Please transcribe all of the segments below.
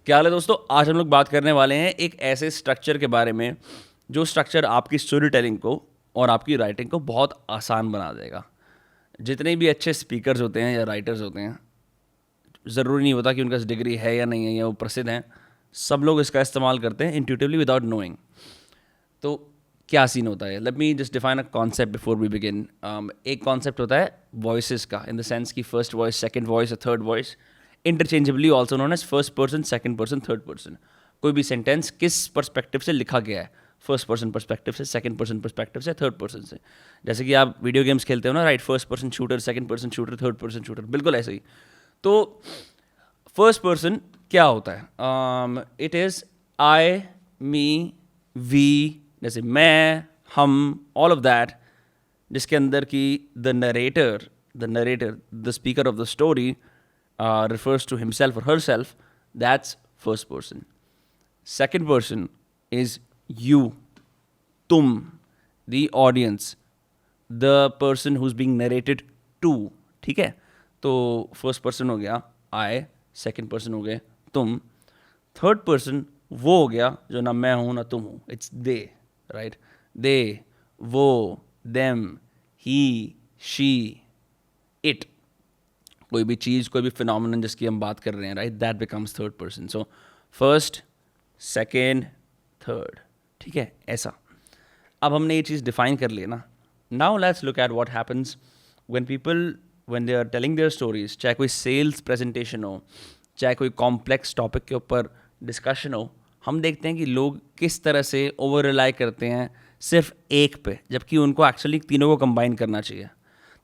क्या हाल है दोस्तों। आज हम लोग बात करने वाले हैं एक ऐसे स्ट्रक्चर के बारे में जो स्ट्रक्चर आपकी स्टोरी टेलिंग को और आपकी राइटिंग को बहुत आसान बना देगा। जितने भी अच्छे स्पीकर्स होते हैं या राइटर्स होते हैं, ज़रूरी नहीं होता कि उनका डिग्री है या नहीं है या वो प्रसिद्ध हैं, सब लोग इसका इस्तेमाल करते हैं इंट्यूटिवली विदाउट नोइंग। तो क्या सीन होता है, let me just define a concept before we begin. एक कॉन्सेप्ट होता है वॉइसेस का, इन द सेंस की first voice, second voice, third voice, interchangeably also known as first person, second person, third person. कोई भी sentence किस perspective से लिखा गया है, फर्स्ट पर्सन पर्सपेक्टिव से, सेकंड पर्सन पर्सपेक्टिव से, थर्ड पर्सन से। जैसे कि आप वीडियो गेम्स खेलते हो ना, right, first person shooter, second person shooter, third person shooter, बिल्कुल ऐसे ही। तो फर्स्ट पर्सन क्या होता है, it is I, me, we, जैसे मैं, हम, ऑल ऑफ दैट, जिसके अंदर की the speaker of the story refers to himself or herself. That's first person. Second person is you, tum, the audience, the person who's being narrated to. ठीक है, तो first person हो गया आई, second person हो गए तुम, थर्ड पर्सन वो हो गया जो ना मैं हूँ ना तुम हूँ, इट्स दे, राइट। दे, वो, देम, ही, शी, इट, कोई भी चीज़, कोई भी फिनोमिनन जिसकी हम बात कर रहे हैं, right, that becomes third person. So first, second, third, ठीक है, ऐसा। अब हमने ये चीज़ डिफाइन कर ली ना। Now let's look at what happens when people, when they are telling their stories, चाहे कोई सेल्स प्रेजेंटेशन हो, चाहे कोई कॉम्प्लेक्स टॉपिक के ऊपर डिस्कशन हो, हम देखते हैं कि लोग किस तरह से ओवर रिलाई करते हैं सिर्फ एक पे, जबकि उनको एक्चुअली तीनों को कंबाइन करना चाहिए।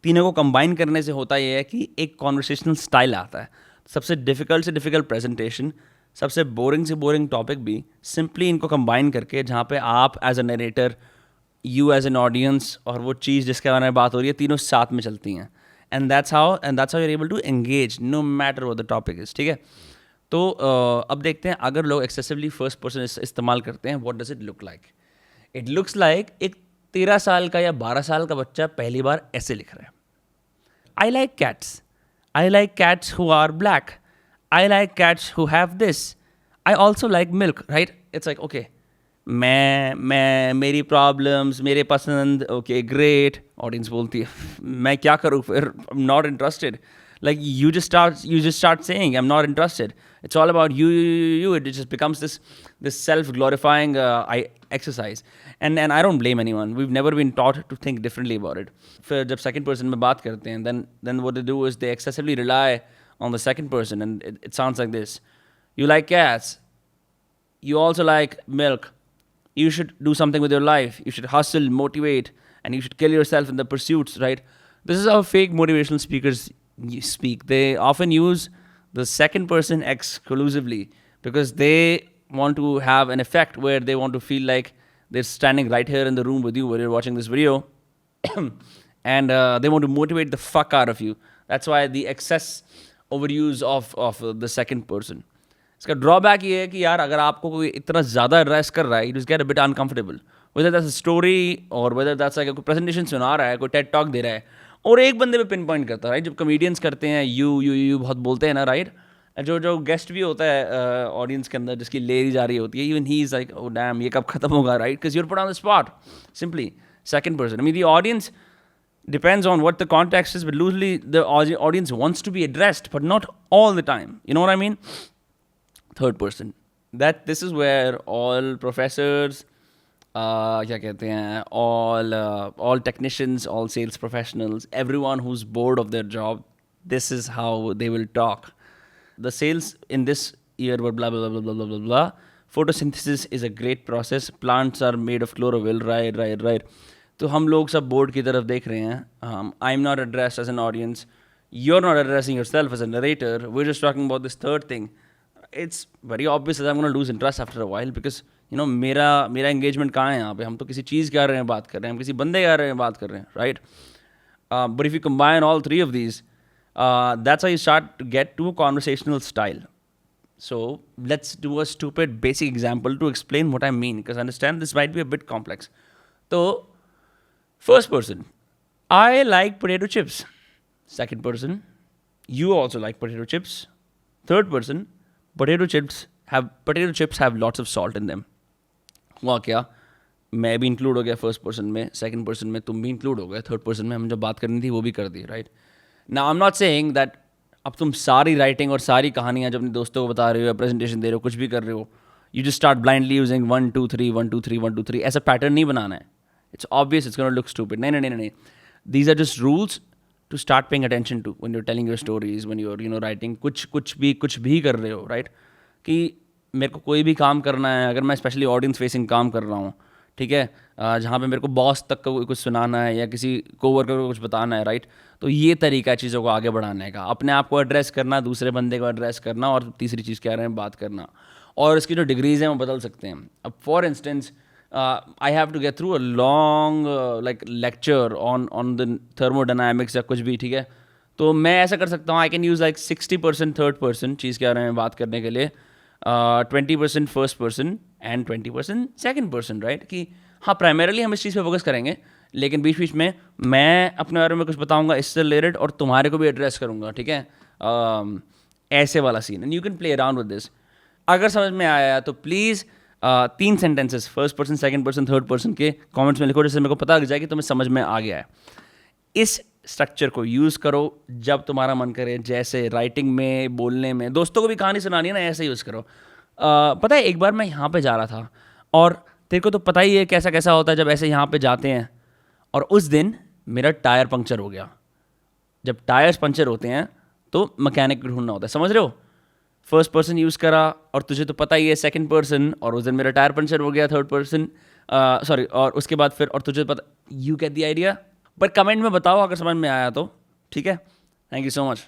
तीनों को कंबाइन करने से होता यह है कि एक कॉन्वर्सेशनल स्टाइल आता है। सबसे डिफ़िकल्ट से डिफ़िकल्ट प्रेजेंटेशन, सबसे बोरिंग से बोरिंग टॉपिक भी सिंपली इनको कंबाइन करके, जहाँ पे आप as a narrator, you as an audience और वो चीज़ जिसके बारे में बात हो रही है, तीनों साथ में चलती हैं। And that's how you are able to engage no matter what the topic is. ठीक है, तो अब देखते हैं अगर लोग एक्सेसिवली फर्स्ट पर्सन इस्तेमाल करते हैं, what does it look like. It looks like एक 13 साल का या 12 साल का बच्चा पहली बार ऐसे लिख रहा है, I like cats. I like cats who are black. I like cats who have this. I also like milk, right? It's like, okay, मैं मेरी प्रॉब्लम्स, मेरे पसंद, ओके ग्रेट। ऑडियंस बोलती है मैं क्या करूँ फिर, I'm not interested. Like you just start saying I'm not interested. It's all about you. It just becomes this self glorifying exercise. And I don't blame anyone. We've never been taught to think differently about it. फिर जब second person में बात करते हैं, then what they do is they excessively rely on the second person, and it sounds like this: you like cats, you also like milk, you should do something with your life, you should hustle, motivate, and you should kill yourself in the pursuits, right? This is how fake motivational speakers speak. They often use the second person exclusively because they want to have an effect where they want to feel like they're standing right here in the room with you where you're watching this video and they want to motivate the fuck out of you. That's why the excess overuse of the second person. इसका drawback ये है कि यार अगर आपको कोई इतना ज़्यादा एड्रेस कर रहा है, you just get a bit uncomfortable, weather that's a story और वेदर दैट्स लाइक कोई प्रेजेंटेशन सुना रहा है, कोई टेड टॉक दे रहा है और एक बंदे पे पिन पॉइंट करता है, राइट। जब कॉमेडियंस करते हैं यू बहुत बोलते हैं ना, राइट, जो गेस्ट भी होता है ऑडियंस के अंदर जिसकी लेरी जा रही होती है, even he is like oh damn ये कब खत्म होगा, right, because your put on the spot simply second person. I mean the audience depends on what the context is, but loosely the audience wants to be addressed, but not all the time. You know what I mean? Third person. This is where all professors, क्या कहते हैं, all technicians, all sales professionals, everyone who's bored of their job, this is how they will talk. The sales in this year were blah blah blah blah blah blah blah. Photosynthesis is a great process. Plants are made of chlorophyll, right. तो हम लोग सब board की तरफ देख रहे हैं. I am not addressed as an audience, you are not addressing yourself as a narrator, we are just talking about this third thing. It's very obvious I am gonna lose interest after a while because you know मेरा engagement कहाँ है यहाँ पे. हम तो किसी चीज़ के बारे में बात कर रहे हैं, हम किसी बंदे के बारे में बात कर रहे हैं, right. But if you combine all three of these, that's how you start to get to conversational style. So let's do a stupid basic example to explain what I mean, because I understand this might be a bit complex. So first person, I like potato chips. Second person, you also like potato chips. Third person, potato chips potato chips have lots of salt in them. हुआ क्या, मैं भी include हो गया first person में, second person में तुम भी इंक्लूड हो गए, थर्ड पर्सन में हम जो बात करनी थी वो भी कर दी, right. Now I am not saying that अब तुम सारी राइटिंग और सारी कहानियाँ जब अपने दोस्तों को बता रहे हो या प्रेजेंटेशन दे रहे हो, कुछ भी कर रहे हो, you just start blindly using 1 2 3 1 2 3 1 2 3. ऐसा पैटर्न नहीं बनाना है. It's obvious, it's gonna look stupid. नहीं नहीं नहीं नहीं, these are just rules to start paying attention to when you are telling your stories, when you are writing कुछ भी कर रहे हो, राइट. कि मेरे को कोई भी काम करना है, अगर मैं स्पेशली ऑडियंस फेसिंग काम कर रहा हूँ, ठीक है, जहाँ पे मेरे को बॉस तक का कुछ सुनाना है या किसी कोवर्कर को कुछ बताना है, राइट. तो ये तरीका है चीज़ों को आगे बढ़ाने का, अपने आप को एड्रेस करना, दूसरे बंदे को एड्रेस करना, और तीसरी चीज़ क्या रहे हैं, बात करना. और इसकी जो डिग्रीज हैं वो बदल सकते हैं. अब for instance I have to get through a long like lecture on the thermodynamics या कुछ भी, ठीक है. तो मैं ऐसा कर सकता हूँ, I can use like 60% third person चीज़ क्या रहे हैं बात करने के लिए, 20% first person and 20% second person, right. कि हाँ, प्राइमरीली हम इस चीज़ पे फोकस करेंगे, लेकिन बीच बीच में मैं अपने बारे में कुछ बताऊंगा इससे रिलेटेड और तुम्हारे को भी एड्रेस करूंगा, ठीक है. ऐसे वाला scene, and you can play around with this. अगर समझ में आया तो please 3 sentences first person, second person, third person के कमेंट्स में लिखो, जिससे मेरे को पता लग जाए कि तुम्हें समझ में आ गया है. इस स्ट्रक्चर को यूज़ करो जब तुम्हारा मन करे, जैसे राइटिंग में, बोलने में, दोस्तों को भी कहानी सुनानी है ना, ऐसे यूज़ करो. पता है, एक बार मैं यहाँ पे जा रहा था, और तेरे को तो पता ही है कैसा कैसा होता है जब ऐसे यहाँ पे जाते हैं, और उस दिन मेरा टायर पंक्चर हो गया. जब टायर्स पंक्चर होते हैं तो मैकेनिक ढूंढना होता है, समझ रहे हो. फर्स्ट पर्सन यूज़ करा, और तुझे तो पता ही है सेकंड पर्सन, और उस दिन मेरा टायर पंक्चर हो गया थर्ड पर्सन, सॉरी, और उसके बाद फिर, और तुझे पता, यू गेट द आइडिया. पर कमेंट में बताओ अगर समझ में आया तो, ठीक है. Thank you so much.